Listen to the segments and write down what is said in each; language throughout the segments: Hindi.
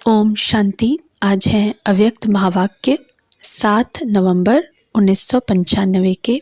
ओम शांति। आज है अव्यक्त महावाक्य 7 नवंबर 1995 के।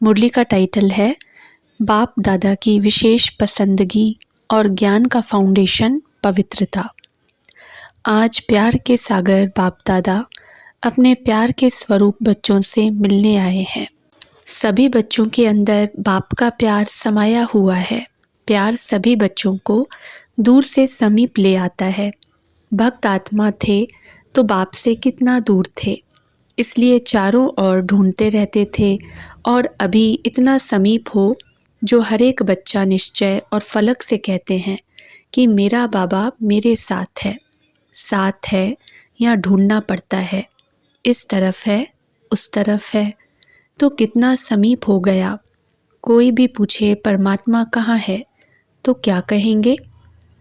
मुरली का टाइटल है बाप दादा की विशेष पसंदगी और ज्ञान का फाउंडेशन पवित्रता। आज प्यार के सागर बाप दादा अपने प्यार के स्वरूप बच्चों से मिलने आए हैं। सभी बच्चों के अंदर बाप का प्यार समाया हुआ है। प्यार सभी बच्चों को दूर से समीप ले आता है। भक्त आत्मा थे तो बाप से कितना दूर थे, इसलिए चारों ओर ढूंढते रहते थे, और अभी इतना समीप हो जो हर एक बच्चा निश्चय और फलक से कहते हैं कि मेरा बाबा मेरे साथ है या ढूंढना पड़ता है, इस तरफ है उस तरफ है, तो कितना समीप हो गया। कोई भी पूछे परमात्मा कहाँ है तो क्या कहेंगे?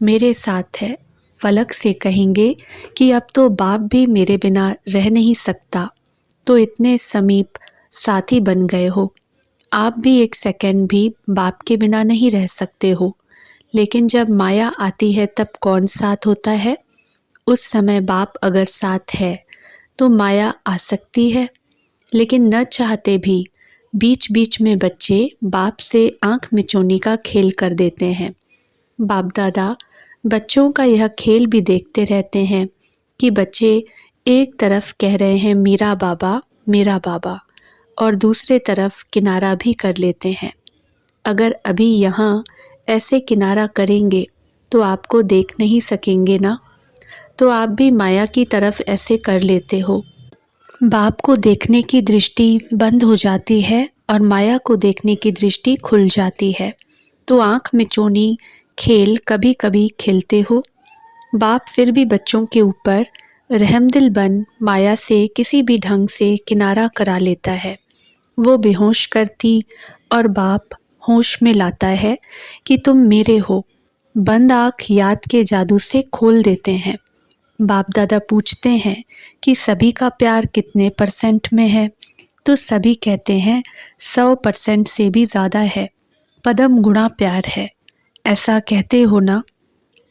मेरे साथ है। फलक से कहेंगे कि अब तो बाप भी मेरे बिना रह नहीं सकता। तो इतने समीप साथी बन गए हो। आप भी एक सेकंड भी बाप के बिना नहीं रह सकते हो। लेकिन जब माया आती है तब कौन साथ होता है? उस समय बाप अगर साथ है तो माया आ सकती है, लेकिन न चाहते भी बीच बीच में बच्चे बाप से आंख मिचौनी का खेल कर देते हैं। बाप दादा बच्चों का यह खेल भी देखते रहते हैं कि बच्चे एक तरफ कह रहे हैं मेरा बाबा, और दूसरे तरफ किनारा भी कर लेते हैं। अगर अभी यहाँ ऐसे किनारा करेंगे तो आपको देख नहीं सकेंगे ना, तो आप भी माया की तरफ ऐसे कर लेते हो। बाप को देखने की दृष्टि बंद हो जाती है और माया को देखने की दृष्टि खुल जाती है। तो आँख मिचौनी खेल कभी कभी खेलते हो। बाप फिर भी बच्चों के ऊपर रहमदिल बन माया से किसी भी ढंग से किनारा करा लेता है। वो बेहोश करती और बाप होश में लाता है कि तुम मेरे हो। बंद आँख याद के जादू से खोल देते हैं। बाप दादा पूछते हैं कि सभी का प्यार कितने % में है, तो सभी कहते हैं 100% से भी ज़्यादा है। पदम गुणा प्यार है, ऐसा कहते हो ना?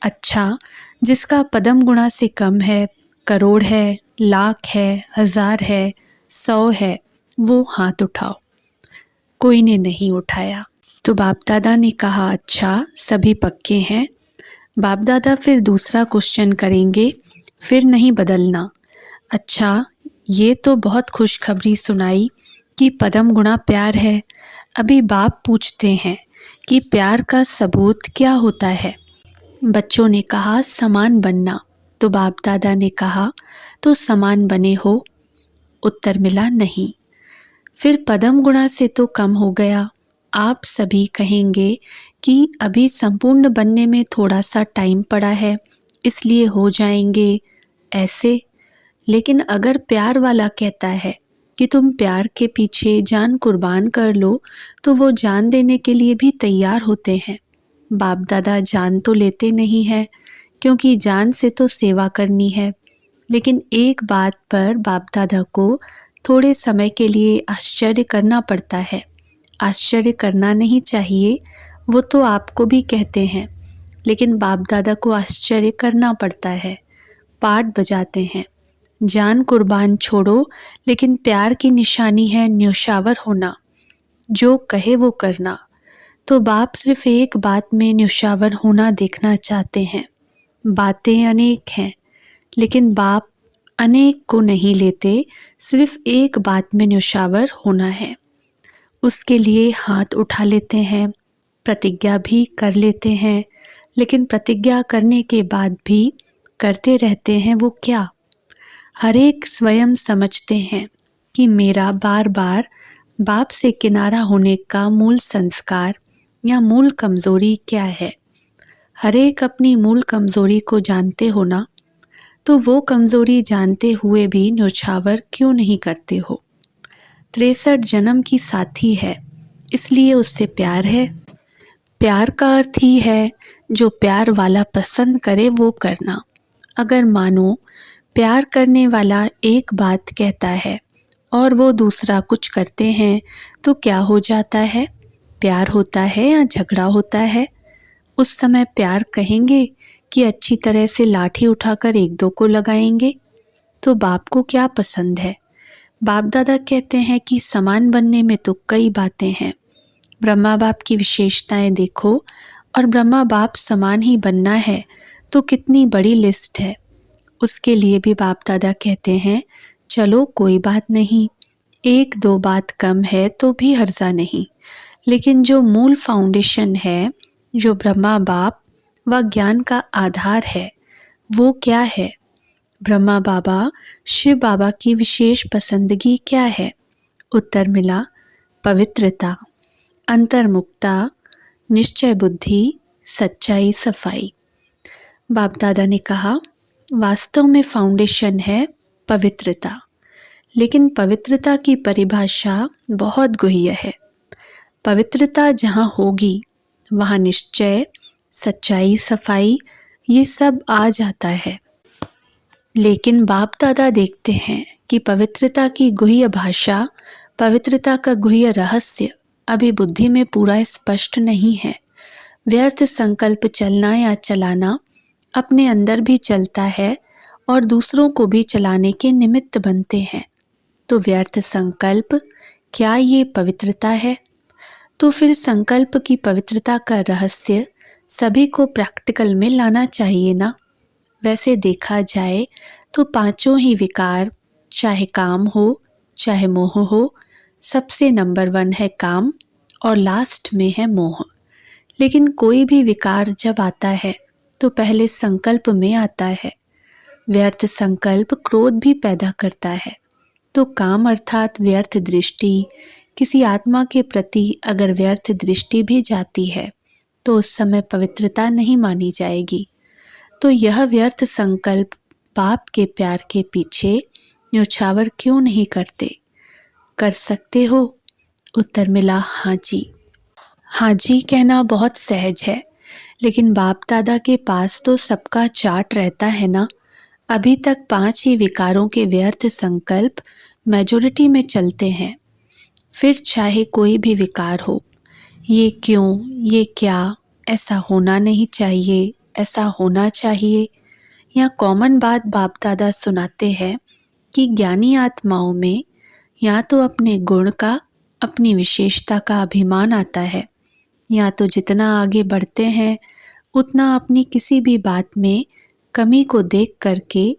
अच्छा, जिसका पदम गुणा से कम है, करोड़ है, लाख है, 1000 है, 100 है, वो हाथ उठाओ। कोई ने नहीं उठाया। तो बाप दादा ने कहा अच्छा सभी पक्के हैं। बाप दादा फिर दूसरा क्वेश्चन करेंगे, फिर नहीं बदलना। अच्छा, ये तो बहुत खुशखबरी सुनाई कि पदम गुणा प्यार है। अभी बाप पूछते हैं कि प्यार का सबूत क्या होता है? बच्चों ने कहा समान बनना। तो बाप दादा ने कहा तो समान बने हो? उत्तर मिला नहीं। फिर पदम गुणा से तो कम हो गया। आप सभी कहेंगे कि अभी संपूर्ण बनने में थोड़ा सा टाइम पड़ा है, इसलिए हो जाएंगे ऐसे। लेकिन अगर प्यार वाला कहता है कि तुम प्यार के पीछे जान कुर्बान कर लो, तो वो जान देने के लिए भी तैयार होते हैं। बाप दादा जान तो लेते नहीं है, क्योंकि जान से तो सेवा करनी है। लेकिन एक बात पर बाप दादा को थोड़े समय के लिए आश्चर्य करना पड़ता है। आश्चर्य करना नहीं चाहिए, वो तो आपको भी कहते हैं, लेकिन बाप दादा को आश्चर्य करना पड़ता है। पाठ बजाते हैं, जान कुर्बान छोड़ो, लेकिन प्यार की निशानी है न्योछावर होना, जो कहे वो करना। तो बाप सिर्फ एक बात में न्योछावर होना देखना चाहते हैं। बातें अनेक हैं, लेकिन बाप अनेक को नहीं लेते, सिर्फ एक बात में न्योछावर होना है। उसके लिए हाथ उठा लेते हैं, प्रतिज्ञा भी कर लेते हैं, लेकिन प्रतिज्ञा करने के बाद भी करते रहते हैं वो क्या? हर एक स्वयं समझते हैं कि मेरा बार बार बाप से किनारा होने का मूल संस्कार या मूल कमज़ोरी क्या है। हर एक अपनी मूल कमज़ोरी को जानते हो ना, तो वो कमज़ोरी जानते हुए भी न्योछावर क्यों नहीं करते हो? 63 जन्म की साथी है, इसलिए उससे प्यार है। प्यार का अर्थ ही है जो प्यार वाला पसंद करे वो करना। अगर मानो प्यार करने वाला एक बात कहता है और वो दूसरा कुछ करते हैं, तो क्या हो जाता है? प्यार होता है या झगड़ा होता है? उस समय प्यार कहेंगे कि अच्छी तरह से लाठी उठाकर एक दो को लगाएंगे? तो बाप को क्या पसंद है? बाप दादा कहते हैं कि समान बनने में तो कई बातें हैं। ब्रह्मा बाप की विशेषताएं देखो, और ब्रह्मा बाप समान ही बनना है तो कितनी बड़ी लिस्ट है। उसके लिए भी बाप दादा कहते हैं चलो कोई बात नहीं, एक दो बात कम है तो भी हर्जा नहीं, लेकिन जो मूल फाउंडेशन है, जो ब्रह्मा बाप व ज्ञान का आधार है, वो क्या है? ब्रह्मा बाबा शिव बाबा की विशेष पसंदगी क्या है? उत्तर मिला पवित्रता, अंतर्मुक्ता, निश्चय बुद्धि, सच्चाई, सफाई। बाप दादा ने कहा वास्तव में फाउंडेशन है पवित्रता, लेकिन पवित्रता की परिभाषा बहुत गुह्य है। पवित्रता जहाँ होगी वहाँ निश्चय, सच्चाई, सफाई ये सब आ जाता है। लेकिन बाप दादा देखते हैं कि पवित्रता की गुह्य भाषा, पवित्रता का गुह्य रहस्य अभी बुद्धि में पूरा स्पष्ट नहीं है। व्यर्थ संकल्प चलना या चलाना अपने अंदर भी चलता है और दूसरों को भी चलाने के निमित्त बनते हैं। तो व्यर्थ संकल्प, क्या ये पवित्रता है? तो फिर संकल्प की पवित्रता का रहस्य सभी को प्रैक्टिकल में लाना चाहिए ना। वैसे देखा जाए तो पांचों ही विकार, चाहे काम हो चाहे मोह हो, सबसे नंबर 1 है काम और लास्ट में है मोह। लेकिन कोई भी विकार जब आता है तो पहले संकल्प में आता है। व्यर्थ संकल्प क्रोध भी पैदा करता है। तो काम अर्थात व्यर्थ दृष्टि, किसी आत्मा के प्रति अगर व्यर्थ दृष्टि भी जाती है तो उस समय पवित्रता नहीं मानी जाएगी। तो यह व्यर्थ संकल्प बाप के प्यार के पीछे न्योछावर क्यों नहीं करते? कर सकते हो? उत्तर मिला हाँ जी। हाँ जी कहना बहुत सहज है, लेकिन बाप दादा के पास तो सबका चार्ट रहता है ना। अभी तक 5 ही विकारों के व्यर्थ संकल्प मेजॉरिटी में चलते हैं। फिर चाहे कोई भी विकार हो, ये क्यों, ये क्या, ऐसा होना नहीं चाहिए, ऐसा होना चाहिए, या कॉमन बात बाप दादा सुनाते हैं कि ज्ञानी आत्माओं में या तो अपने गुण का, अपनी विशेषता का अभिमान आता है, या तो जितना आगे बढ़ते हैं उतना अपनी किसी भी बात में कमी को देख करके,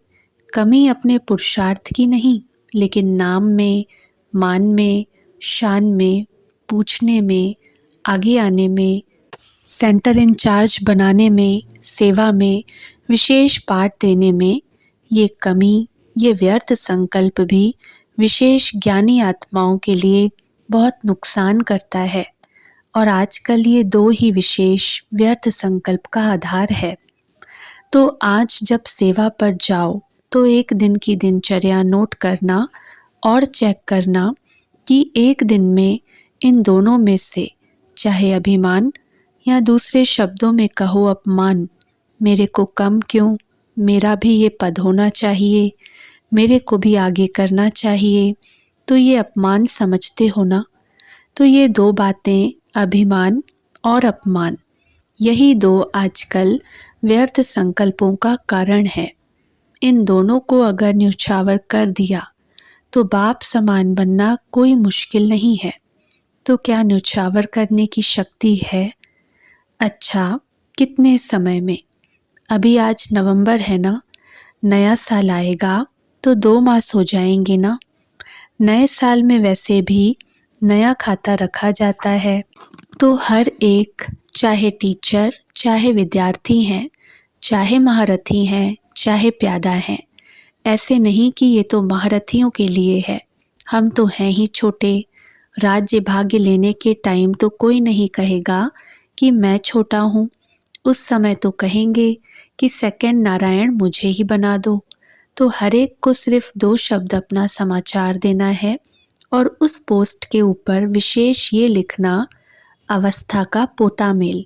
कमी अपने पुरुषार्थ की नहीं लेकिन नाम में, मान में, शान में, पूछने में, आगे आने में, सेंटर इंचार्ज बनाने में, सेवा में, विशेष पाठ देने में, ये कमी, ये व्यर्थ संकल्प भी विशेष ज्ञानी आत्माओं के लिए बहुत नुकसान करता है। और आजकल ये 2 ही विशेष व्यर्थ संकल्प का आधार है। तो आज जब सेवा पर जाओ तो एक दिन की दिनचर्या नोट करना और चेक करना कि एक दिन में इन दोनों में से, चाहे अभिमान या दूसरे शब्दों में कहो अपमान, मेरे को कम क्यों, मेरा भी ये पद होना चाहिए, मेरे को भी आगे करना चाहिए, तो ये अपमान समझते हो ना। तो ये 2 बातें, अभिमान और अपमान, यही 2 आजकल व्यर्थ संकल्पों का कारण है। इन दोनों को अगर न्योछावर कर दिया तो बाप समान बनना कोई मुश्किल नहीं है। तो क्या न्योछावर करने की शक्ति है? अच्छा, कितने समय में? अभी आज नवंबर है ना, नया साल आएगा तो 2 मास हो जाएंगे ना। नए साल में वैसे भी नया खाता रखा जाता है। तो हर एक, चाहे टीचर, चाहे विद्यार्थी हैं, चाहे महारथी हैं, चाहे प्यादा हैं, ऐसे नहीं कि ये तो महारथियों के लिए है, हम तो हैं ही छोटे। राज्य भाग्य लेने के टाइम तो कोई नहीं कहेगा कि मैं छोटा हूँ। उस समय तो कहेंगे कि सेकंड नारायण मुझे ही बना दो। तो हर एक को सिर्फ 2 शब्द अपना समाचार देना है और उस पोस्ट के ऊपर विशेष ये लिखना, अवस्था का पोता मेल,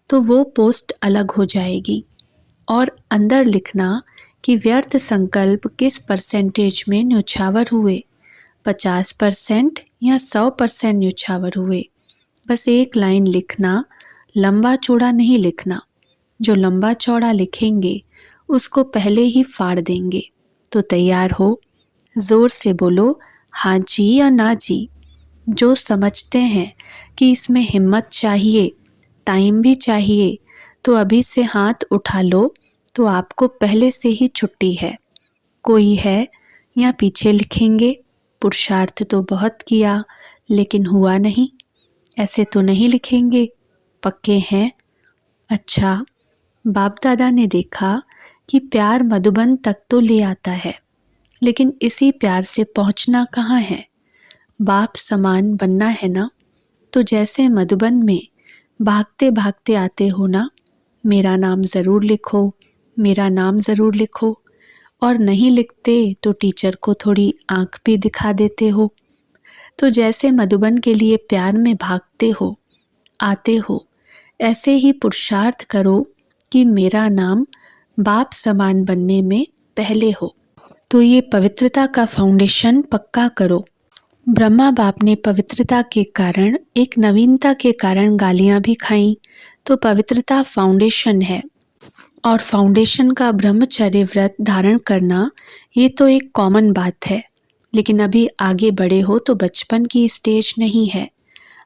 तो वो पोस्ट अलग हो जाएगी। और अंदर लिखना कि व्यर्थ संकल्प किस परसेंटेज में न्योछावर हुए, 50% या 100% न्योछावर हुए। बस एक लाइन लिखना, लंबा चौड़ा नहीं लिखना। जो लंबा चौड़ा लिखेंगे उसको पहले ही फाड़ देंगे। तो तैयार हो, ज़ोर से बोलो हाँ जी या ना जी। जो समझते हैं कि इसमें हिम्मत चाहिए, टाइम भी चाहिए, तो अभी से हाथ उठा लो, तो आपको पहले से ही छुट्टी है। कोई है या पीछे लिखेंगे, पुरुषार्थ तो बहुत किया लेकिन हुआ नहीं, ऐसे तो नहीं लिखेंगे, पक्के हैं? अच्छा, बाप दादा ने देखा कि प्यार मधुबन तक तो ले आता है, लेकिन इसी प्यार से पहुंचना कहाँ है? बाप समान बनना है ना। तो जैसे मधुबन में भागते भागते आते हो ना, मेरा नाम ज़रूर लिखो, मेरा नाम ज़रूर लिखो, और नहीं लिखते तो टीचर को थोड़ी आंख भी दिखा देते हो। तो जैसे मधुबन के लिए प्यार में भागते हो, आते हो, ऐसे ही पुरुषार्थ करो कि मेरा नाम बाप समान बनने में पहले हो। तो ये पवित्रता का फाउंडेशन पक्का करो। ब्रह्मा बाप ने पवित्रता के कारण, एक नवीनता के कारण गालियां भी खाईं, तो पवित्रता फाउंडेशन है। और फाउंडेशन का ब्रह्मचर्य व्रत धारण करना ये तो एक कॉमन बात है, लेकिन अभी आगे बड़े हो तो बचपन की स्टेज नहीं है,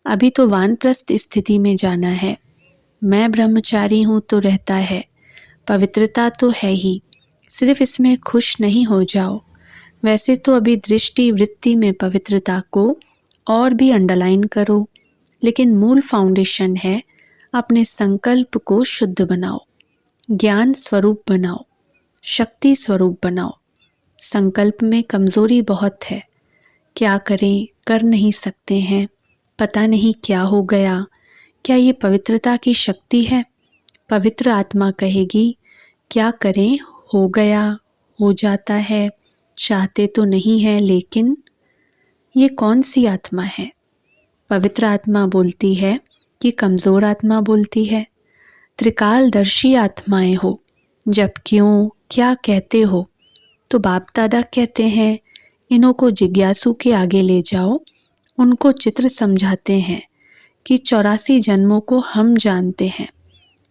अभी तो वानप्रस्थ स्थिति में जाना है। मैं ब्रह्मचारी हूँ तो रहता है, पवित्रता तो है ही, सिर्फ इसमें खुश नहीं हो जाओ। वैसे तो अभी दृष्टि वृत्ति में पवित्रता को और भी अंडरलाइन करो, लेकिन मूल फाउंडेशन है अपने संकल्प को शुद्ध बनाओ, ज्ञान स्वरूप बनाओ, शक्ति स्वरूप बनाओ। संकल्प में कमज़ोरी बहुत है, क्या करें कर नहीं सकते हैं, पता नहीं क्या हो गया। क्या ये पवित्रता की शक्ति है? पवित्र आत्मा कहेगी क्या करें, हो गया, हो जाता है, चाहते तो नहीं है लेकिन। ये कौन सी आत्मा है? पवित्र आत्मा बोलती है कि कमज़ोर आत्मा बोलती है? त्रिकालदर्शी आत्माएं हो, जब क्यों क्या कहते हो। तो बाप दादा कहते हैं इन्हों को जिज्ञासु के आगे ले जाओ, उनको चित्र समझाते हैं कि 84 जन्मों को हम जानते हैं,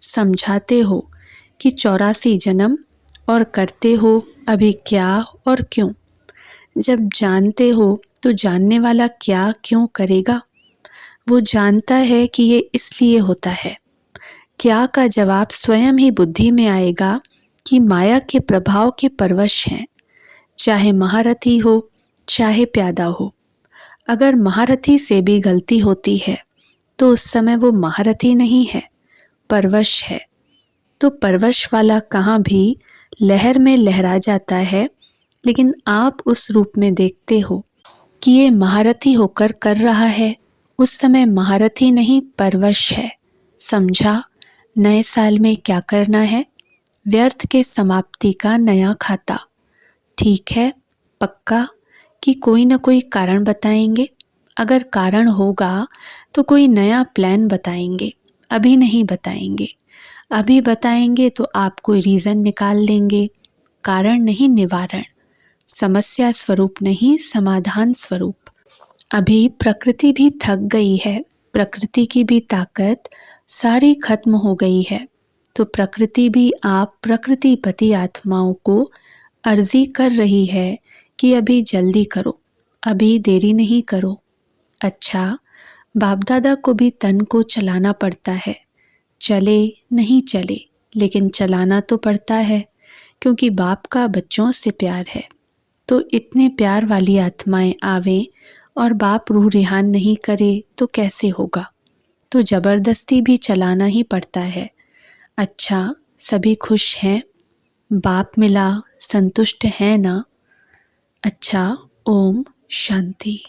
समझाते हो कि 84 जन्म, और करते हो अभी क्या और क्यों। जब जानते हो तो जानने वाला क्या क्यों करेगा? वो जानता है कि ये इसलिए होता है। क्या का जवाब स्वयं ही बुद्धि में आएगा कि माया के प्रभाव के परवश हैं, चाहे महारथी हो चाहे प्यादा हो। अगर महारथी से भी गलती होती है तो उस समय वो महारथी नहीं है, परवश है। तो परवश वाला कहाँ भी लहर में लहरा जाता है, लेकिन आप उस रूप में देखते हो कि ये महारथी होकर कर रहा है, उस समय महारथी नहीं परवश है। समझा? नए साल में क्या करना है? व्यर्थ के समाप्ति का नया खाता। ठीक है, पक्का कि कोई ना कोई कारण बताएंगे। अगर कारण होगा तो कोई नया प्लान बताएंगे, अभी नहीं बताएंगे। अभी बताएंगे तो आप कोई रीज़न निकाल देंगे, कारण नहीं निवारण, समस्या स्वरूप नहीं समाधान स्वरूप। अभी प्रकृति भी थक गई है, प्रकृति की भी ताकत सारी खत्म हो गई है। तो प्रकृति भी आप प्रकृतिपति आत्माओं को अर्जी कर रही है कि अभी जल्दी करो, अभी देरी नहीं करो। अच्छा, बाप दादा को भी तन को चलाना पड़ता है, चले नहीं चले लेकिन चलाना तो पड़ता है, क्योंकि बाप का बच्चों से प्यार है। तो इतने प्यार वाली आत्माएं आवे और बाप रूह रिहान नहीं करे तो कैसे होगा? तो ज़बरदस्ती भी चलाना ही पड़ता है। अच्छा, सभी खुश हैं? बाप मिला, संतुष्ट हैं ना? अच्छा, ओम शांति।